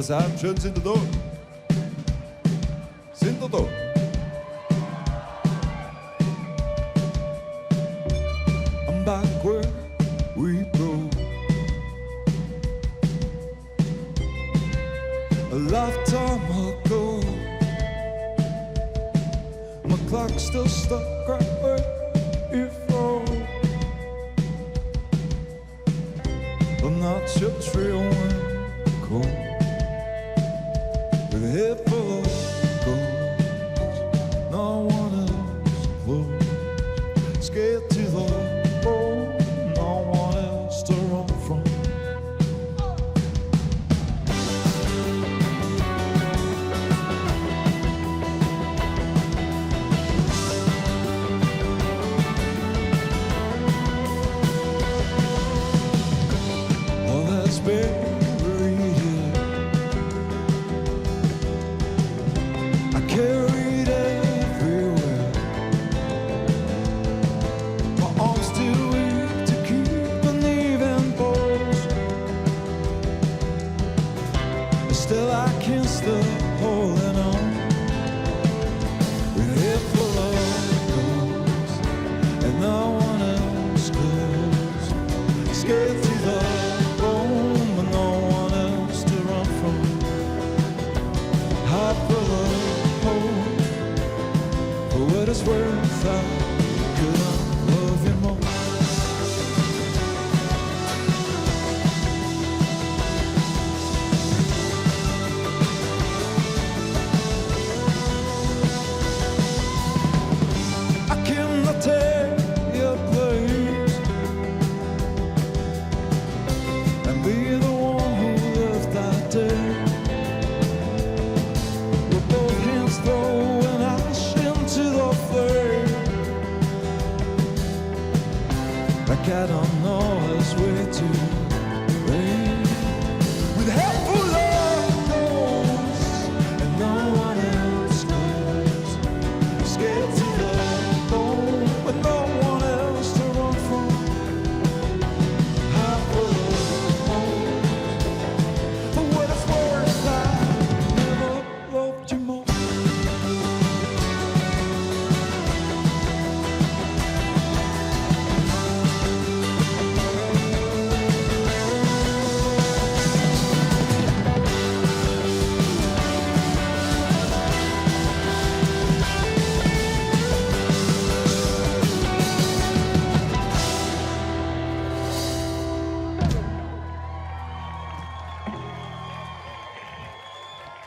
alle sagen, schön sind ihr da. Sind ihr da? I'm back where we broke. A lifetime ago. My clock's still stuck right where it froze. I'm not your trail when cold. With a head full of gold, no one else close. Scared to the bone, no one else to run from. All that's buried here, I carried everywhere. My arms too weak to keep uneven balls. Still I can't stop holding on. With a head full of ghosts and no one else goes. Scared to the bone, but no one else to run from. Heart full of hope, for what it's worth, I couldn't love you more. I cannot take your place and be the one who lived that day. With both hands throwing ash into the flame, like I don't know it's way too late. With a head full of ghosts and no one else knows. Scared to the bone, but no one else to run from. Heart full of hope, for what it's worth, I never loved you more.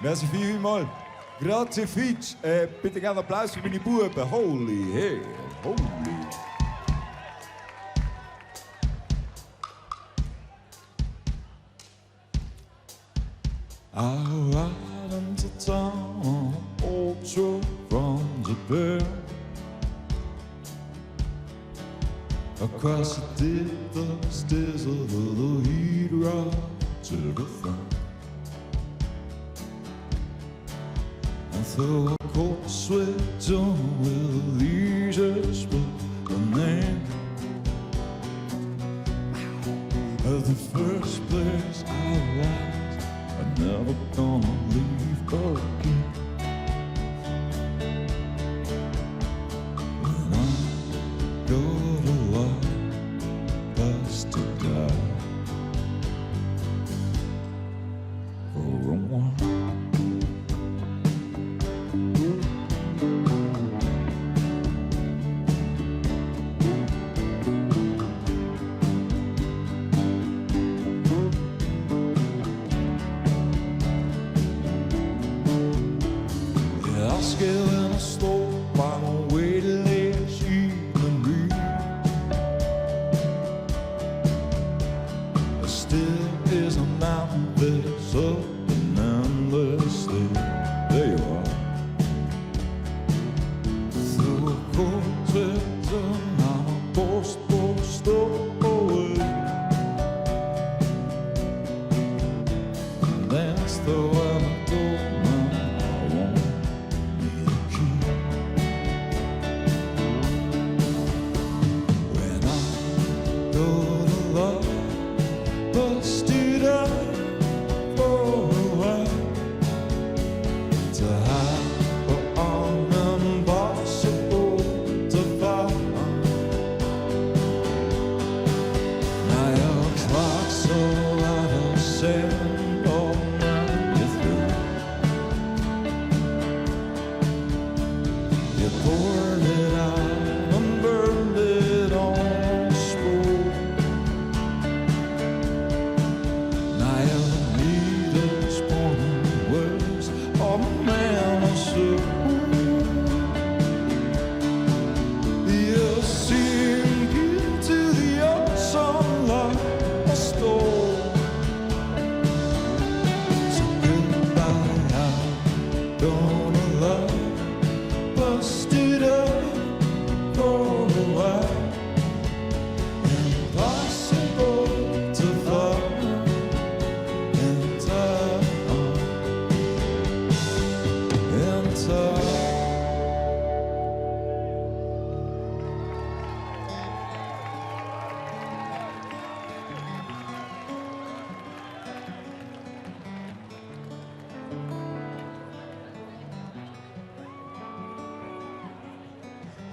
Merci vielmals. Grazie Fitch. Bitte gerne Applaus für meine Buben. Holy hey, holy. I ride into town on an old truck from Japan. Across the deep, the stairs of the heat ride to the front. And through a cold sweat on with leisure spoke the name of the first place I was. I'm never gonna leave again. When I go to life, best to die for a while. Scaling a slope on a weightless evening breeze. There still is a mountain that's up and endlessly. There you are. Through a cold sweat zone, I'm a post away. And that's the way I go. Busted up for a while.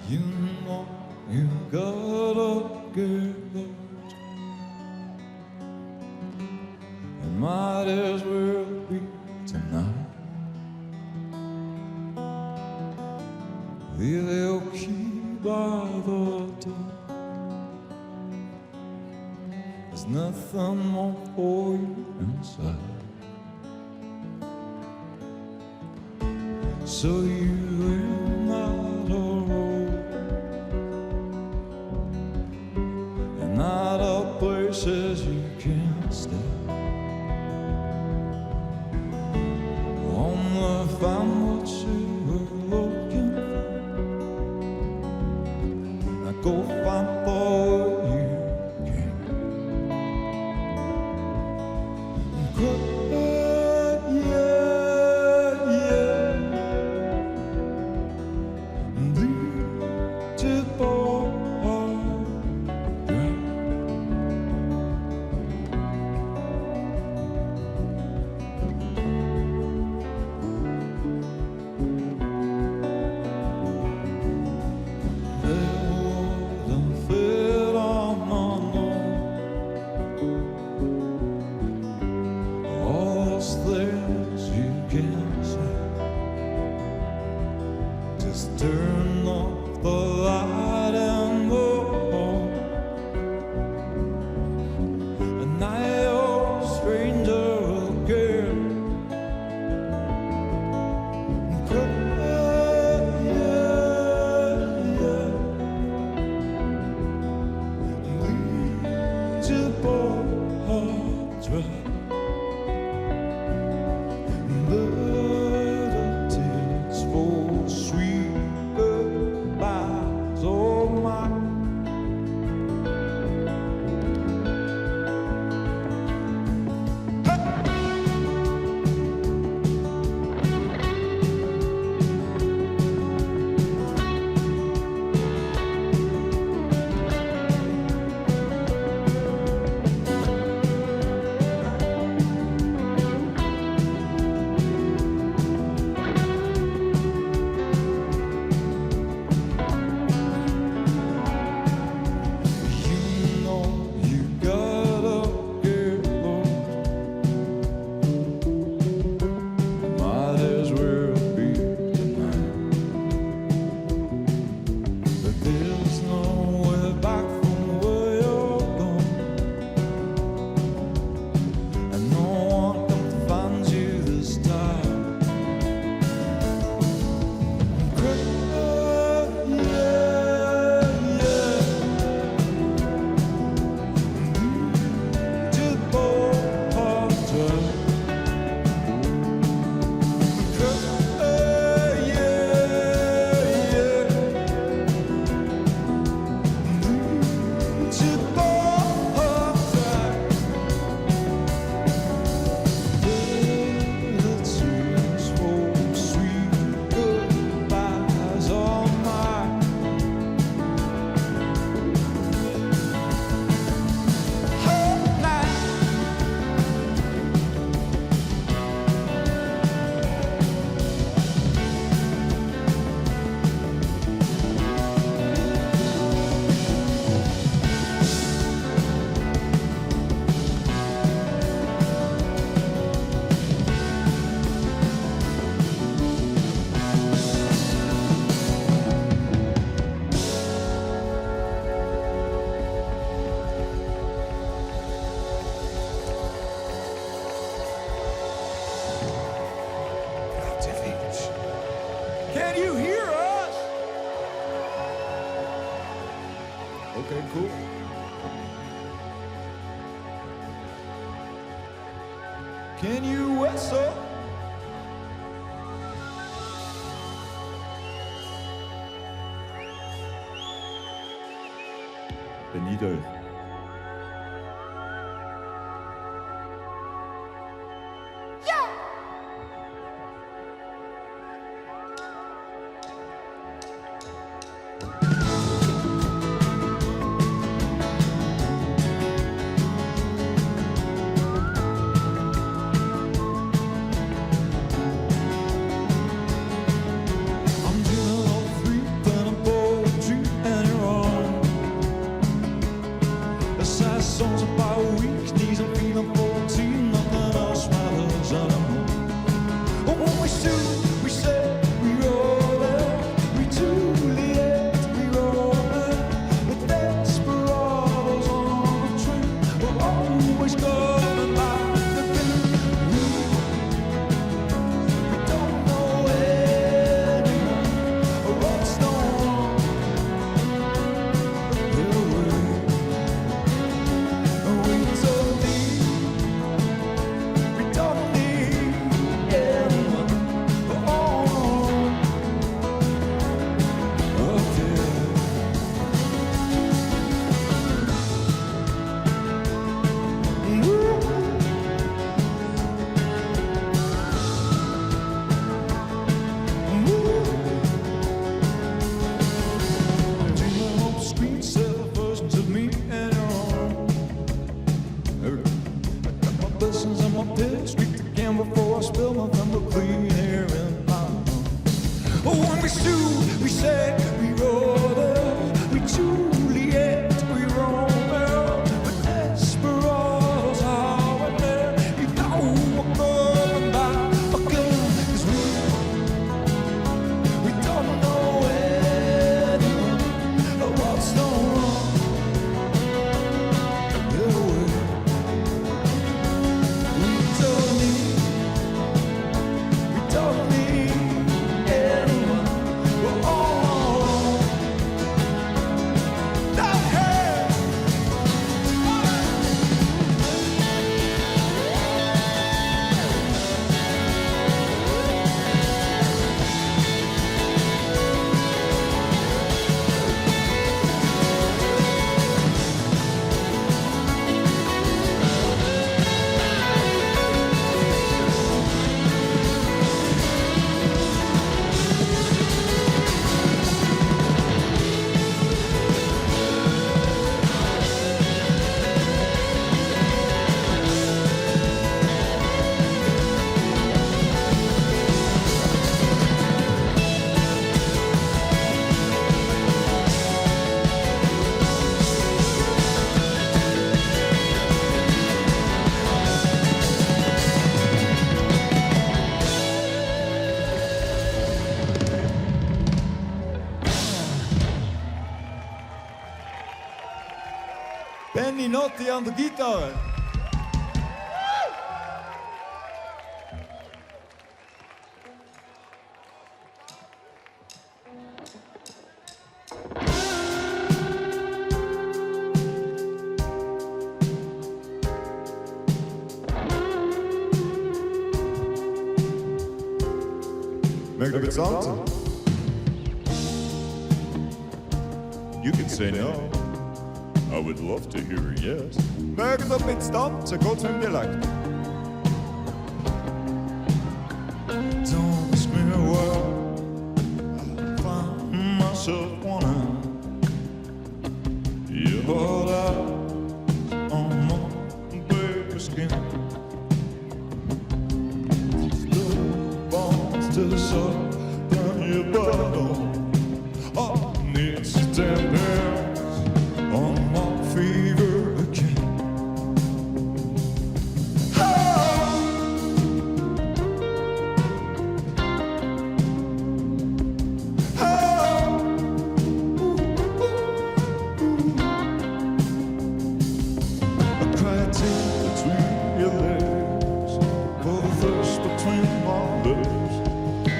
You know you gotta get lost. It might as well be tonight. The little key by the door. There's nothing more for you inside. So you ran out of road and out of places you can't stay. Only found what you were looking for. Now go find what you can. Cry, yeah, yeah. Just turn off the light and go home. And now you're a stranger again. Cry, yeah, yeah. Lead your heart dry. Can you hear us? Okay, cool. Can you whistle? Ben niet uit. Juliet, we Romeo, but desperados are we there. You know we're going by again, 'cause we don't know anyone or what's going wrong. Yeah, we don't need anyone. We're all alone. Not here. Benny Notti on the guitar. Make it something. You can say no. I would love to hear a yes. Make it up mit Stanzen, Gott mit Dialekt. Don't ask me where I find myself wanting. You hold out on my baby skin. Still bones to the soul, down your bottom. Oh, needs to stand on my fever again. I cried tears between your legs, for the thirst between my lips.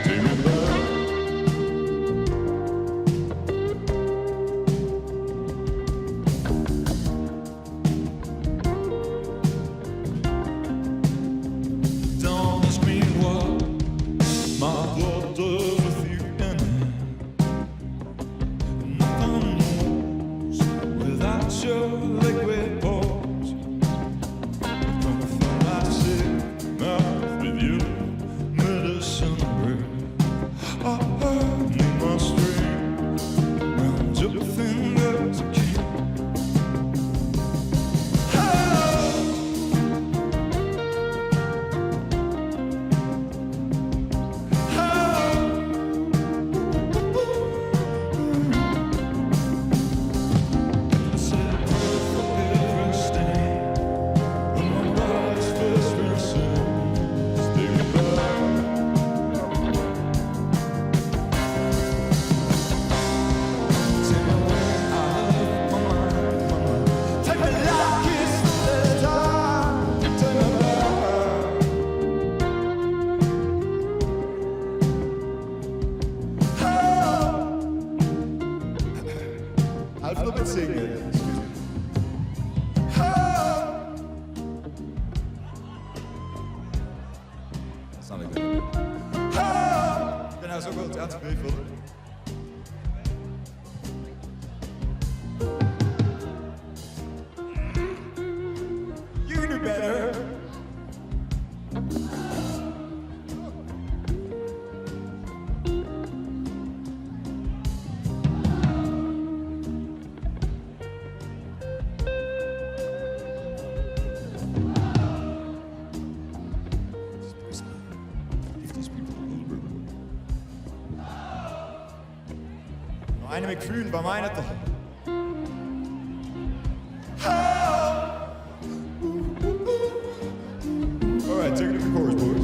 Take me back. Don't ask me what my blood does with you in it. Nothing moves without your liquid pores. From the thought I sit mouth with you, medicine breath. I need my strength round your fingers to keep. Half noch mit singen. Das haben wir gehört. Genau so gut, ernst Brief, You knew better. Eine mit Gefühl, bei meiner doch. All right, take it to the chorus, boys.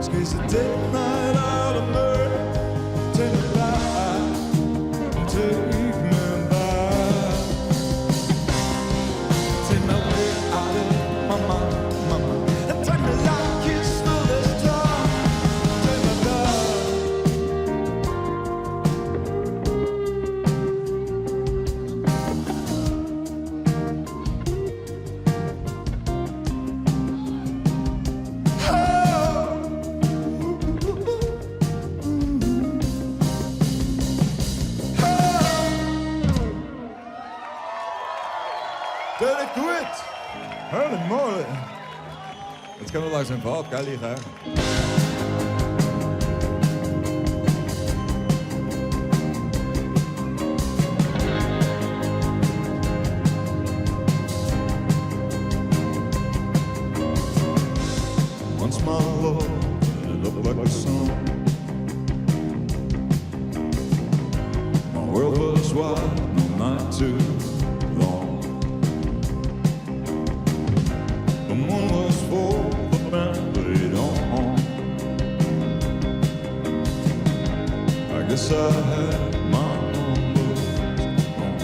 Squeeze the daylight out of me. Take me back, take me back. Take my way out of my mind, and take me like it's still this time. Take me back. Dat is goed. Hele mooi. Het kan wel langs een valt, kan liggen. Once my love lit up like a sun. My world was wide, no night too long. The moon was full, the band played on. I guess I had my numbers wrong.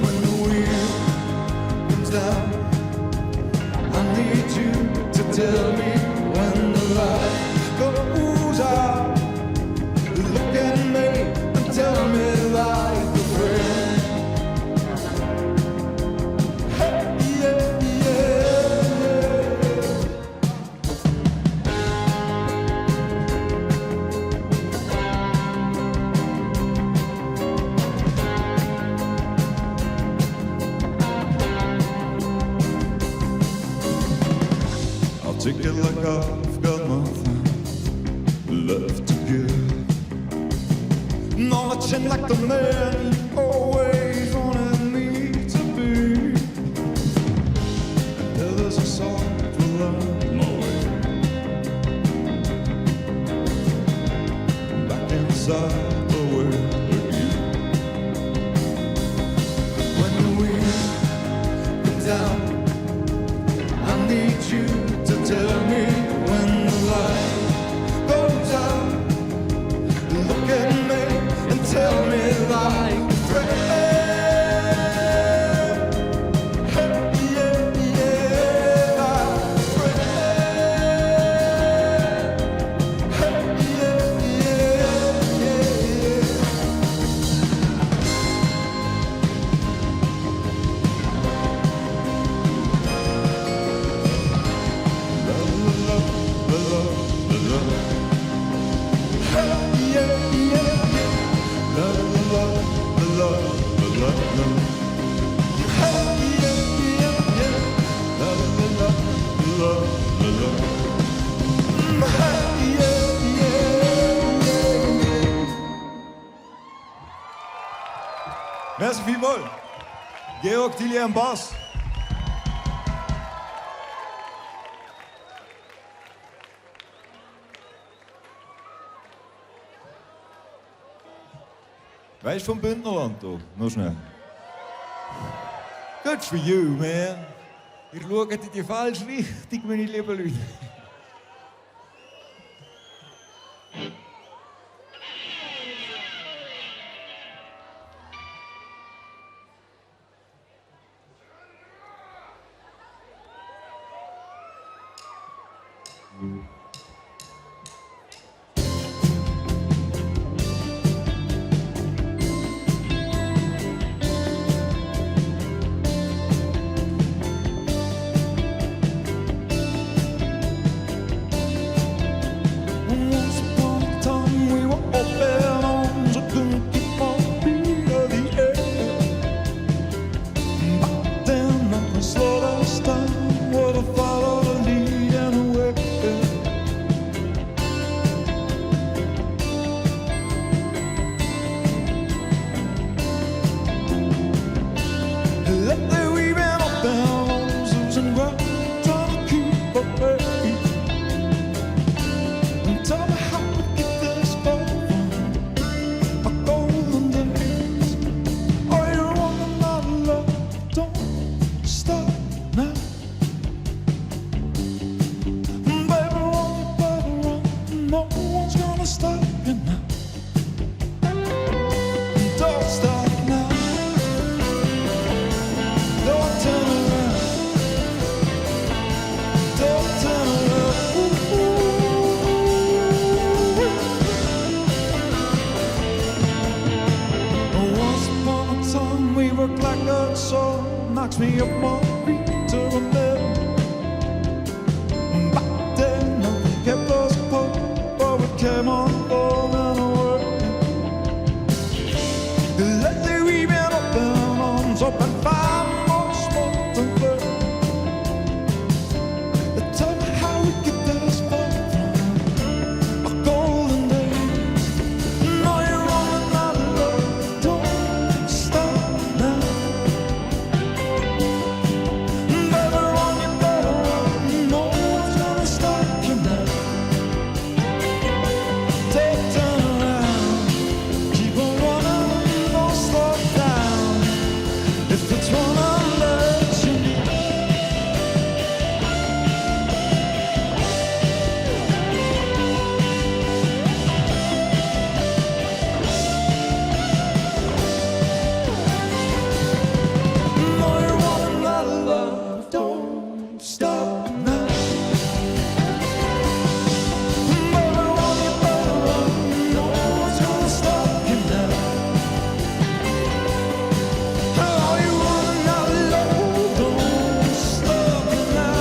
When the wind comes down, I need you to tell me when the light goes out. Look at me and tell me like a friend. Hey, yeah, yeah. I'll take it like I've got nothing left to give. Knowledge like the man you always wanted me to be. And there's a song to learn my way back inside the world of you. When the wind comes down, I need you to tell me when the light goes out. Look at me and tell me like a friend. Hey, yeah, yeah, friend. Hey, yeah, yeah, yeah. Merci vielmals. Georg Tilly am Bass. Wer ist vom Bündnerland hier? Noch schnell. Good for you, man. Ihr schaut in die falsche Richtung, meine lieben Leute. Once upon a time we were open arms, I couldn't keep my feet in the air. Back then I slowed us down, would have followed the lead anyway. knocks me off my feet to a mill. Back then, nothing kept us apart, but we came on falling away. Lately, we've been up and arms, up and fire, more smoke than flame. Tell me how we get this far from our golden days. No, you're running out of love, don't stop now. Better run, you better run, no one's gonna stop you now. Don't turn around, keep on running, don't slow down. If it's one that you need. No, you're running out of love, don't stop now. Better run, you better run, no one's gonna stop you now. Are you running out of love, don't stop you now.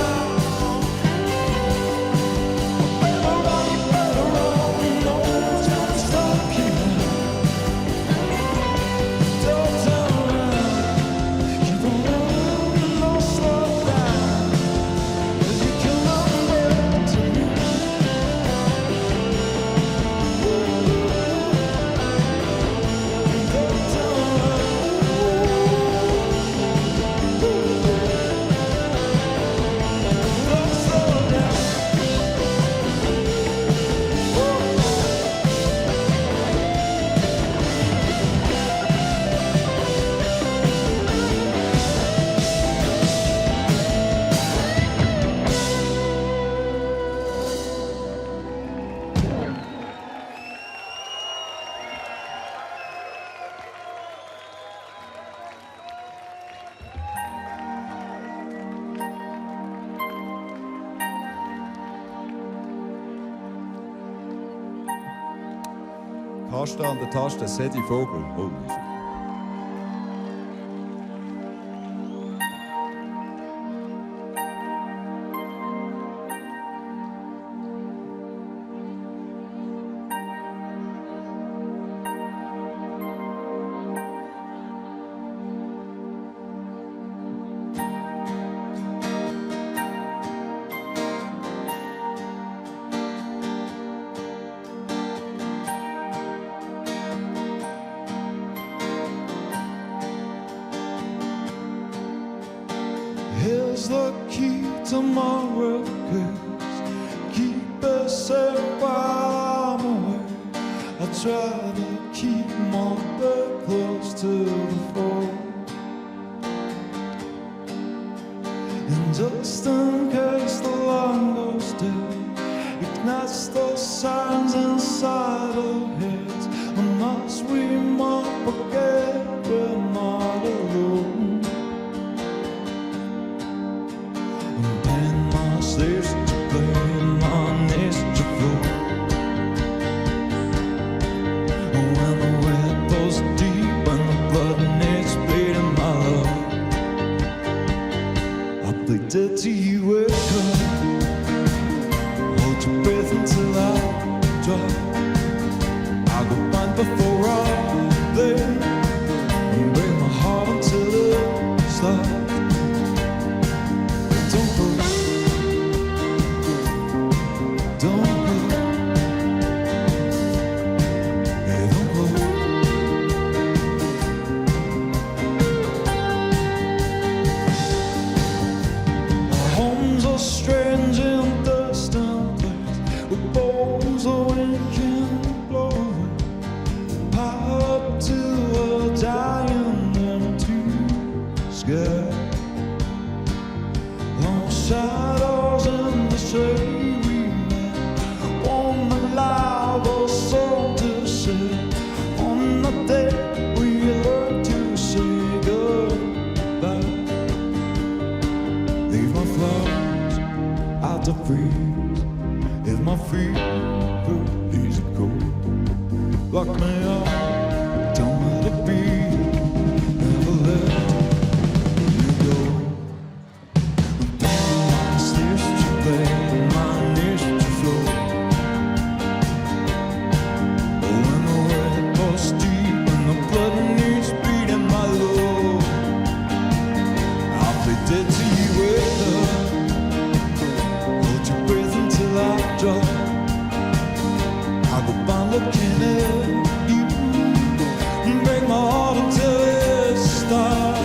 Better run, you better run, no one's gonna stop you now. Don't turn around. Keep on running, don't slow down, 'cause you can run back to me. Don't turn around, don't slow down. Taste an der Taste, Sedi Vogel. Oh, here's the key to my records. Keep it safe while I'm away. I try to keep my bed close to the floor. And just in case the line goes dead, ignites those signs inside our heads. Unless we might forget we're not alone. Slaves to blame, my nature flow. When the wind goes deep and the blood needs bleeding, my love, I play dead till you wake up. Hold your breath until I drop. I'll go find before I'm there and break my heart until it stops. Don't go. Don't go, hey, don't go. Our homes are strange and distant place, with bones the wind can blow away. Pile up to a dying empty sky. Long shadows in the shade. Alive or so to say, on the day we learn to say goodbye. Leave my flowers out to freeze. If my fever leaves it cold, lock me up, tell me to be, never let me go. looking at you. Break my heart until it stops.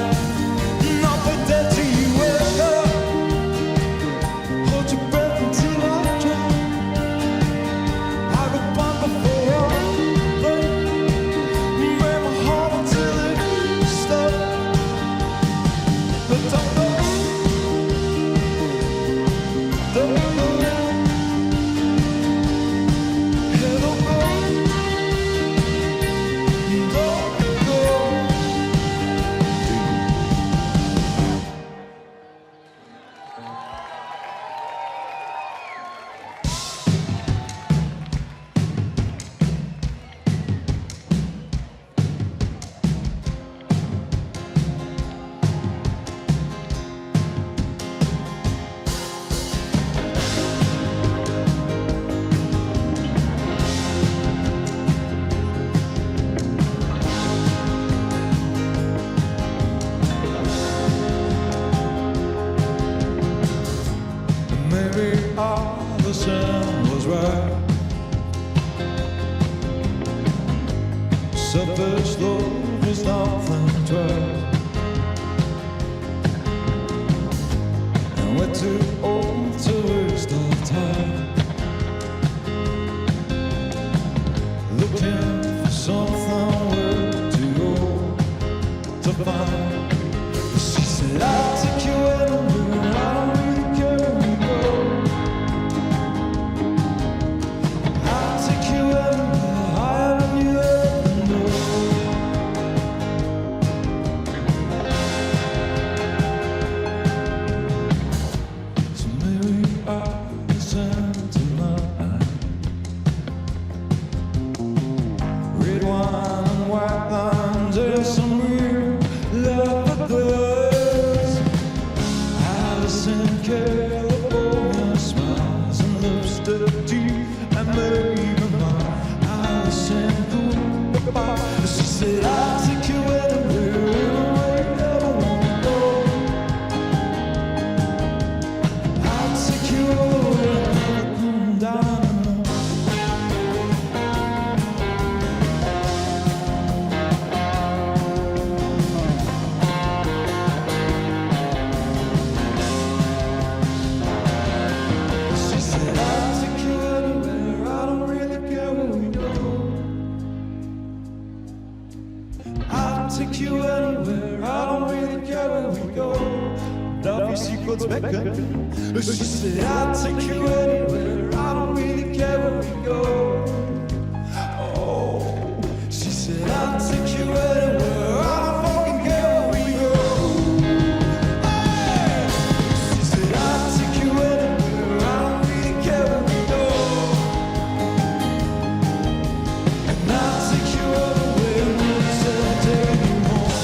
Not for dead till you wake up. Hold your breath until I drop. I go blind before all day. Break my heart until it stops. But don't go. Don't go. Maybe all the sound was right. Selfish love is nothing twice. And we're too old to waste our time looking for something we're too old to find. She said, I'll take you anywhere, I don't really care where you go. I'll take you anywhere, higher than you ever know. So maybe I'll listen tonight. Red wine and white lines, there's some real love for this. Alice in California smiles and lipstick teeth and maybe mine. Alice in Cuba, she said, I'll take you anywhere, anywhere you ever wanna go. I'll take you over and never come down alone. She said, I'll take you anywhere, I don't really care where we go. I'll take you anywhere, I don't really care where we go. Darf ich sie kurz wecken? She said, I'll take you anywhere, I don't really care where we go. Oh, she said, I'll take you anywhere, I don't fucking care where we go. Hey! She said, I'll take you anywhere, I don't really care where we go. And I'll take you anywhere, never said I'd take you home.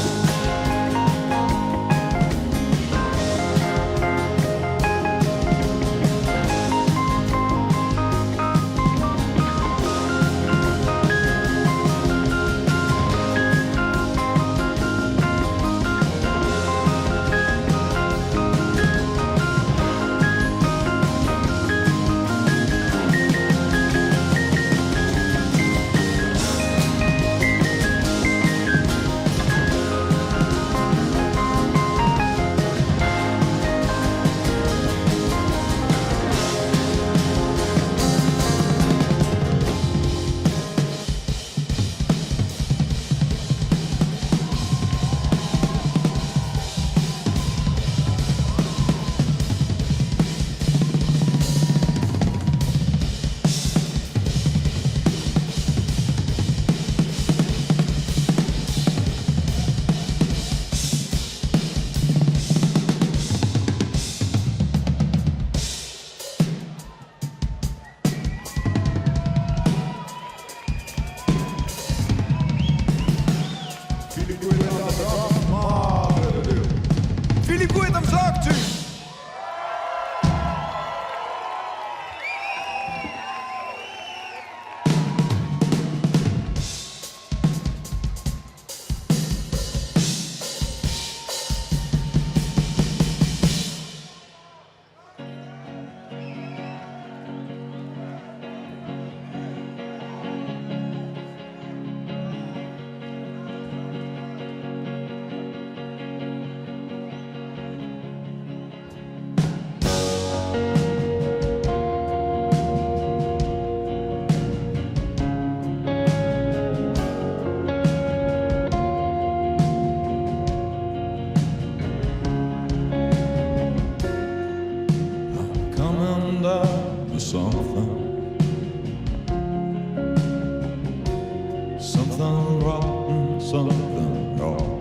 something rotten, something wrong.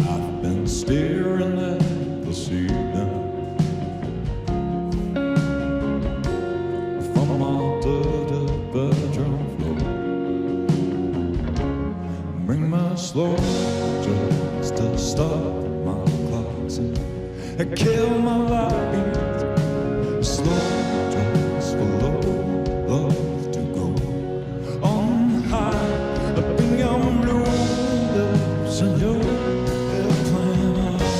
I've been staring at the ceiling from my dirty bedroom floor. Bring my slow drugs to stop my clocks and kill my life. Slow drugs for love to go on high up in your blue lips and your airplane eyes.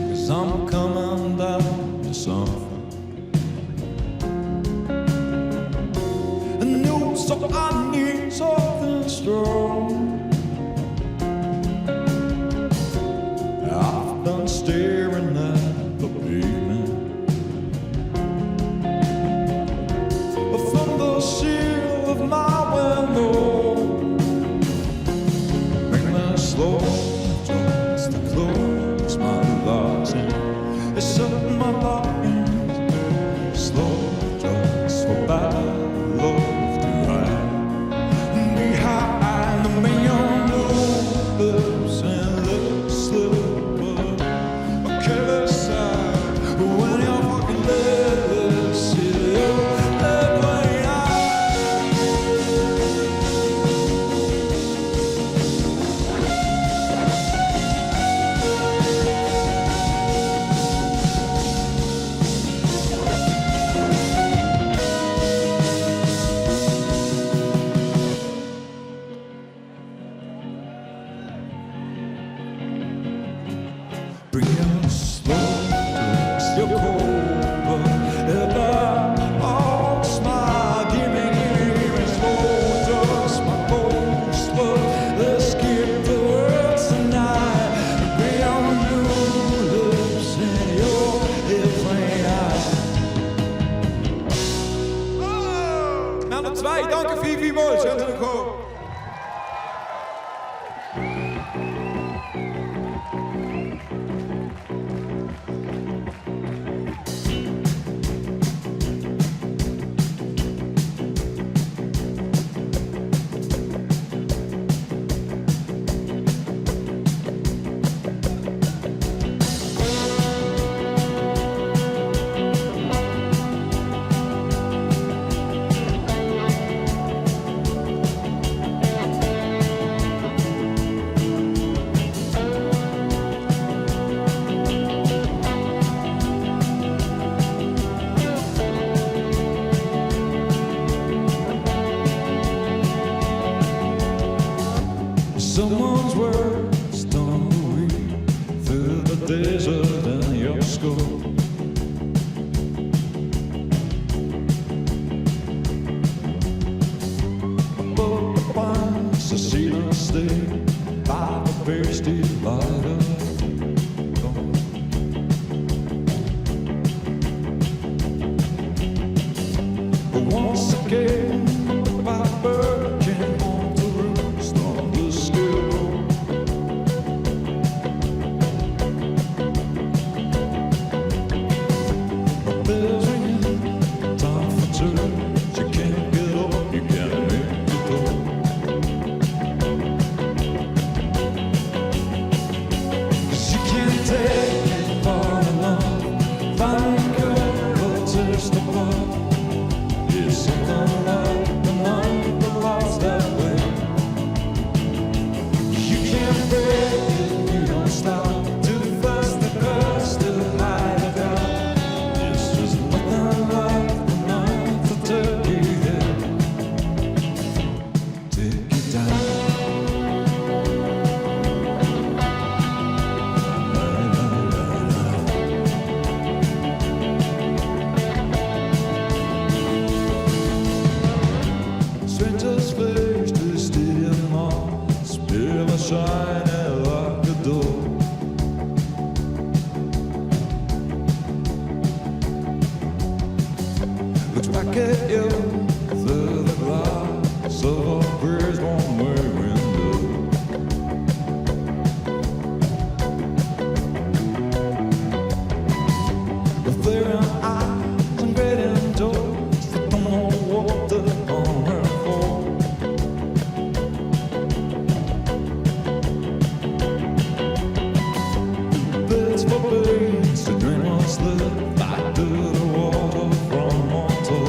Cause I'm coming down to something. So I need something strong. I've been staring at the pavement from the sill of my window. Bring me slow drugs to close my lies and it's up my lines. Slow drugs for bad love. Bring your slow drugs, your cold if I all smile, give me slow drugs, my cold slow. Let's skip the words tonight. Bring your new lips and your airplane eyes. Nummer 2, danke vielmals, schön gekommen. Someone's words don't read through the desert in your skull. But the pines are seen and stay by the thirsty light of dawn. But once again, the blackbird came home to roost on the skid row. A bell's ringing, time for church. You can't get up, you can't make it go. So prayers one way window. But there are eyes and great doors that don't know what they're coming for. Beds for birds to drain what's left like dirty water from on top.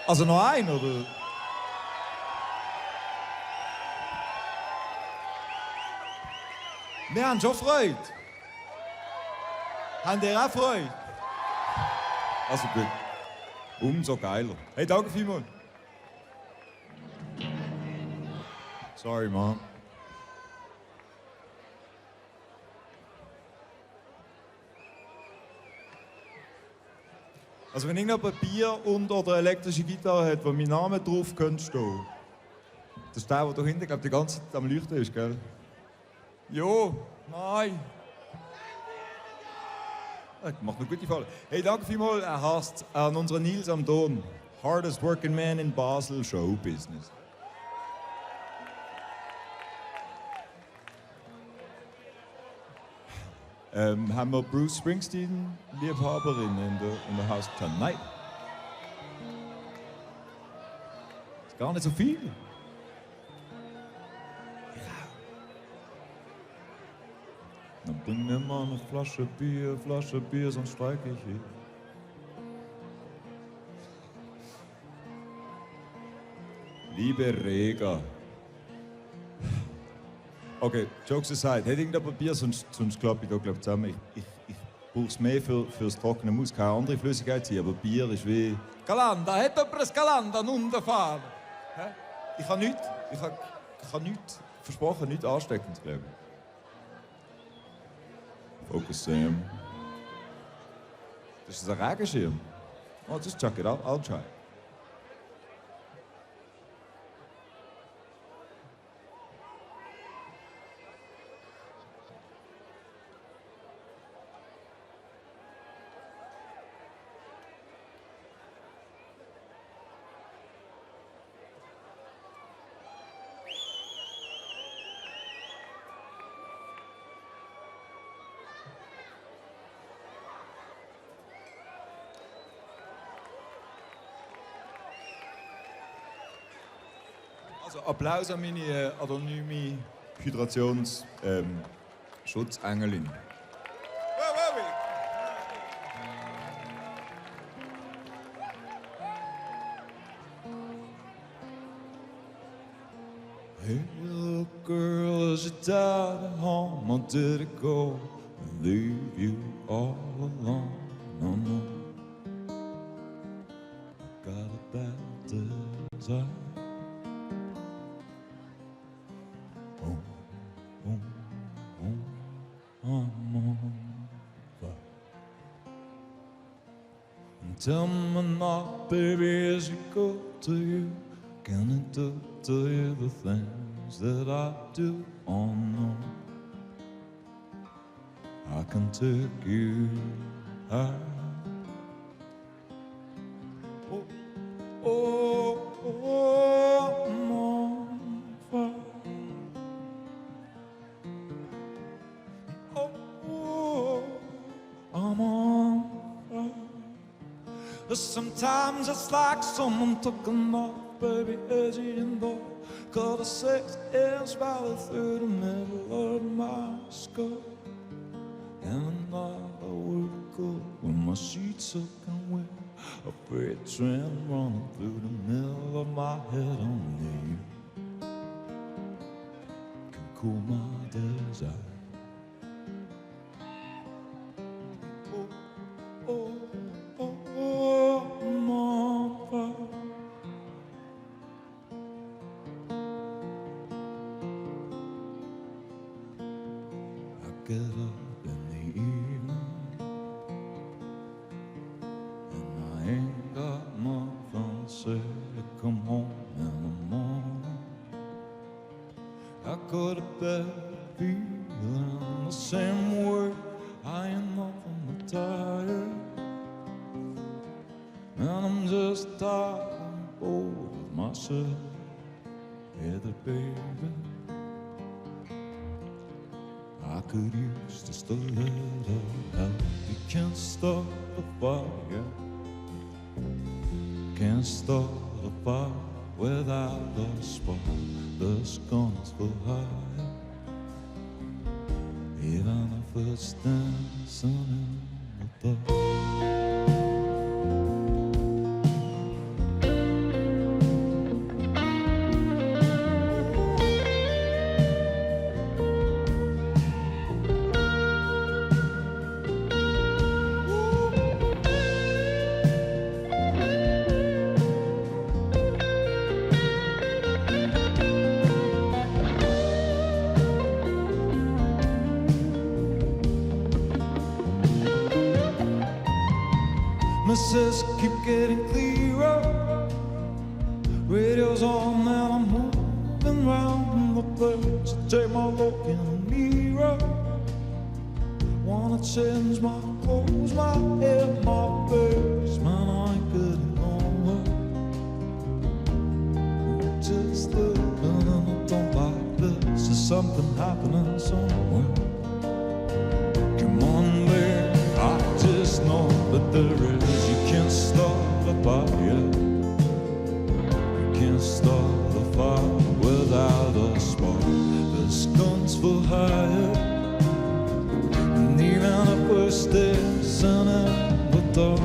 Also noch ein, oder? Wir haben schon Freude. Habt ihr auch Freude? Also gut. Umso geiler. Hey, danke vielmals. Sorry, Mom. Also wenn irgendjemand Bier und oder elektrische Gitarre hat, wo mein Name drauf könnte stehen, das ist der da hinten, glaube die ganze Zeit am Leuchten ist, gell? Jo, nein. Macht eine gute Falle. Hey, danke vielmals, er heißt an unseren Nils am Don. Hardest working man in Basel, Show Business. Haben wir Bruce Springsteen, Liebhaberin in der Haus getan? Nein. Ist gar nicht so viel. Dann bring mir mal eine Flasche Bier, sonst streike ich hier. Liebe Rega. Okay, Jokes aside. Hätte irgendjemand Bier, sonst klappe ich da glaub, zusammen. Ich brauche es mehr fürs Trockene. Muss keine andere Flüssigkeit sein, aber Bier ist wie... Galanda, hat jemand ein Galanda runterfahren? Ich habe nichts versprochen, nichts Ansteckendes, glaube ich. Focus, Sam. Das ist ein Regenschirm. Oh, just check it out. I'll try. Also Applaus an meine anonyme Hydrations-Schutzengelin. Hey, little girl, is it died at home, or did it go and leave you all alone? No, no. Got a bad desire. Tell me not, baby, as you go to you, can I do to you the things that I do? Oh no, I can take you high. Oh, oh, oh, I'm on fire. Oh, oh, I'm on fire. Sometimes it's like someone took a knife, baby, edgy and dull. Cut a 6-inch valley through the middle of my skull. And another would go when my sheets soaking wet. A freight train running through the middle of my head. Only you can cool my desire. Get up in the evening and I ain't got nothing to say. Come home in the morning, I go to bed feeling the same way. I ain't nothing but tired, and I'm just tired and bored with myself. Yeah, the baby, I could use just a little help. You can't start a fire, can't start a fire without a spark. The guns go higher, even if it's dancing in the dark. Promises keep getting clearer. Radio's on and I'm moving round the place. I take my look in the mirror. Wanna change my clothes, my hair, my face. Man, I ain't getting nowhere. Just living and I don't like this. There's something happening somewhere. Come on, babe, I just know that there is. You can't start a fire. You can't start a fire without a spark. There's guns for hire. And even if we're still in the dark.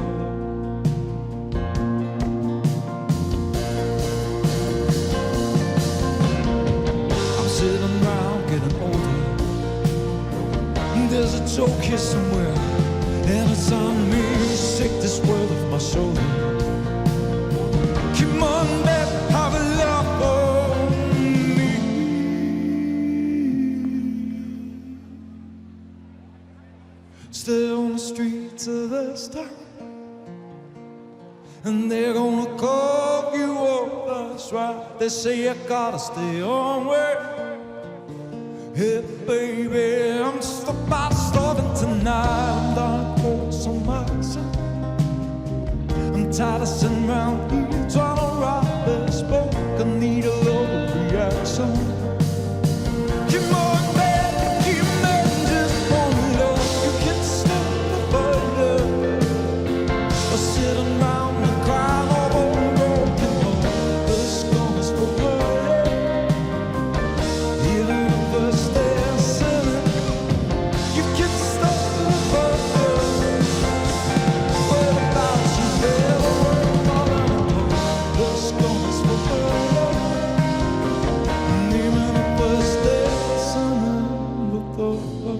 I'm sitting around getting older. There's a joke here somewhere, and it's on me. Shake this world off my shoulder. Come on, babe, have a love for me. Stay on the streets of this town, and they're gonna call you up. That's right. They say you gotta stay on way. Hey baby, I'm just about starving tonight. I'm done for some medicine. I'm tired of sitting around here trying to write this book. I need a little reaction. Come on, baby, you man just want love. You can stop the fire. Or sitting around and crying over a broken heart. The score is for her. Even if we're still sinning, you can stop the fire. What about you, baby? The score is for her. And even if we're still sinning before her.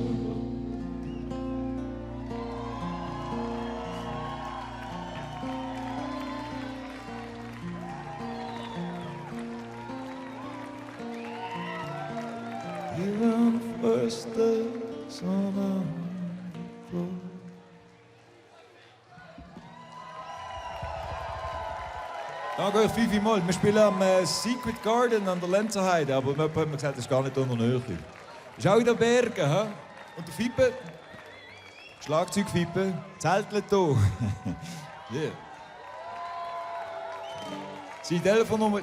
Even if we're still sinning before. Danke, Fifi Moll. Wir spielen am Secret Garden an der Lenzerheide, aber jemand hat mir gesagt, das ist gar nicht unter Nähe. Ist auch in den Bergen, hä? Und der Fippe, Schlagzeugfippe, Zeltlet hier. Yeah. Seine Telefonnummer.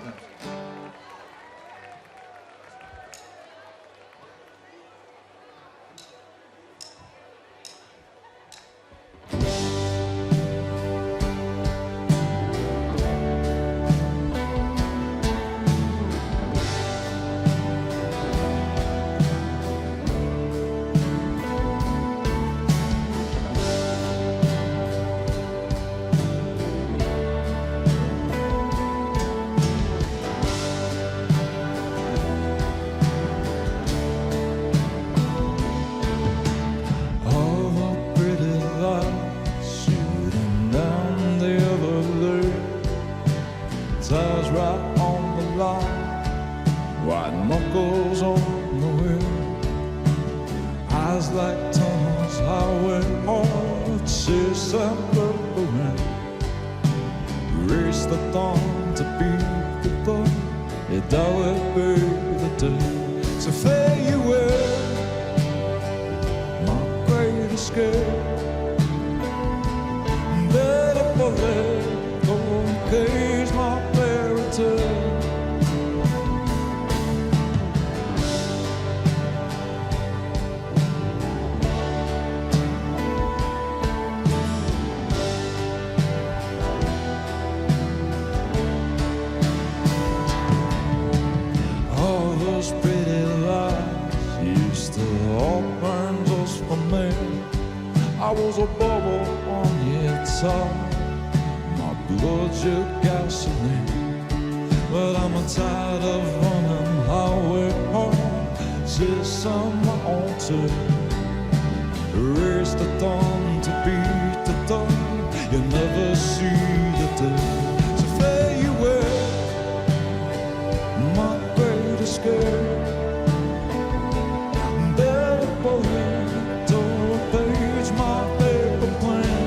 All the pretty lights shooting down the other lane. Tires right on the line, white knuckles on the wheel. Eyes like tunnels, highway hard, chase and purple rain. Race the dawn to beat the dawn. Yeah, that will be the day. So fare you well, my great escape. Let it go in case my fairy tale. All those pretty lights used to all burn just for me. I was a bubble on your top, my blood your gasoline. But I'm tired of running highway home, just on my own turn. Race the dawn to beat the dawn, you never see the day. So fare you well, my great escape. Better bullet, don't page my paper plan.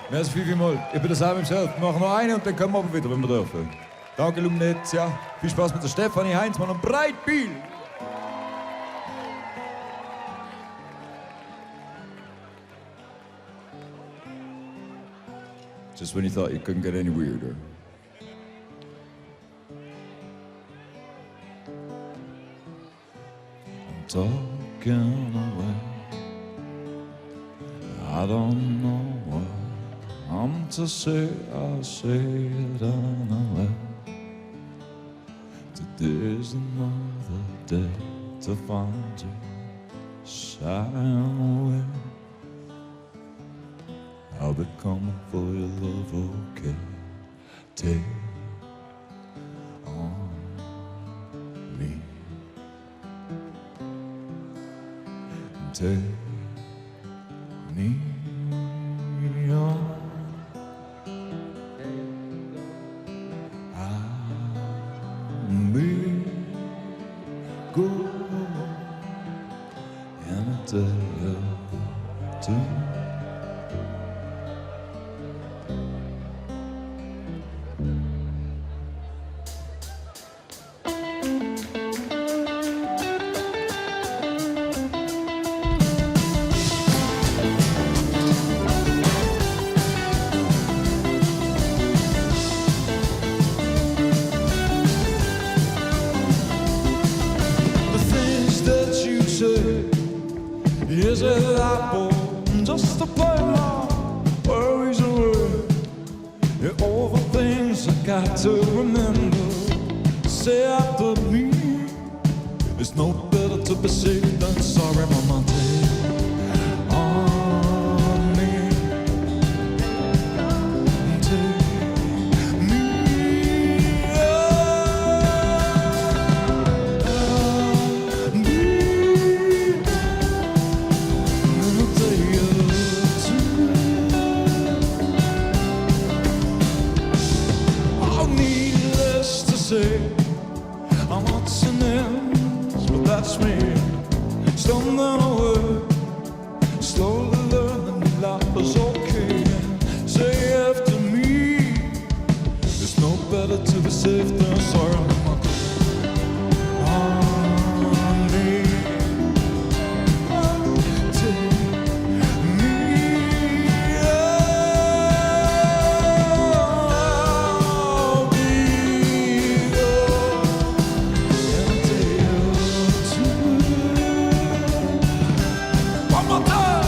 Merci vielmals. Ich bin der Simon selbst. Wir machen noch eine und dann kommen wir aber wieder, wenn wir dürfen. Danke, Luminezia. Viel Spaß mit der Stefanie Heinzmann und Breitbiel. Just when you thought you couldn't get any weirder. I'm talking away. I don't know what I'm to say. I'll say it anyway. Today's another day to find you shying away. I'll be coming for your love, okay? Take on me. Take me on. I'll be good in a day or two. Is it apple just to play my worries away? Yeah, all the things I got to remember. Say after me, it's no better to be safe than sorry, mama. Take on me, take me I'm not sinning, but that's me. Stumbling away, slowly learning that life is okay. Say after me, it's no better to be safe than sorry. On me, take me I'll be one more time.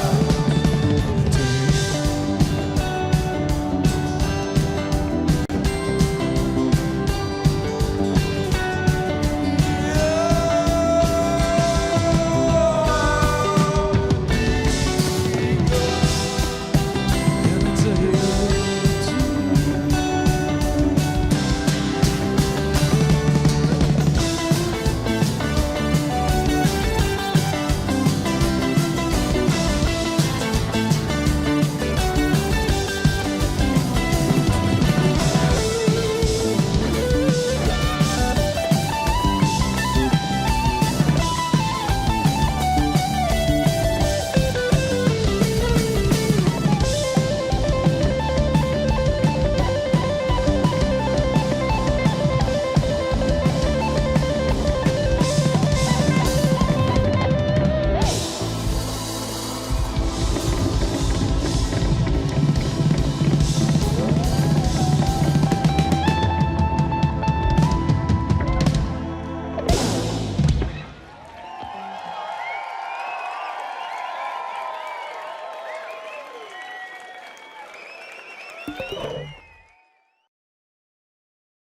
Thank you.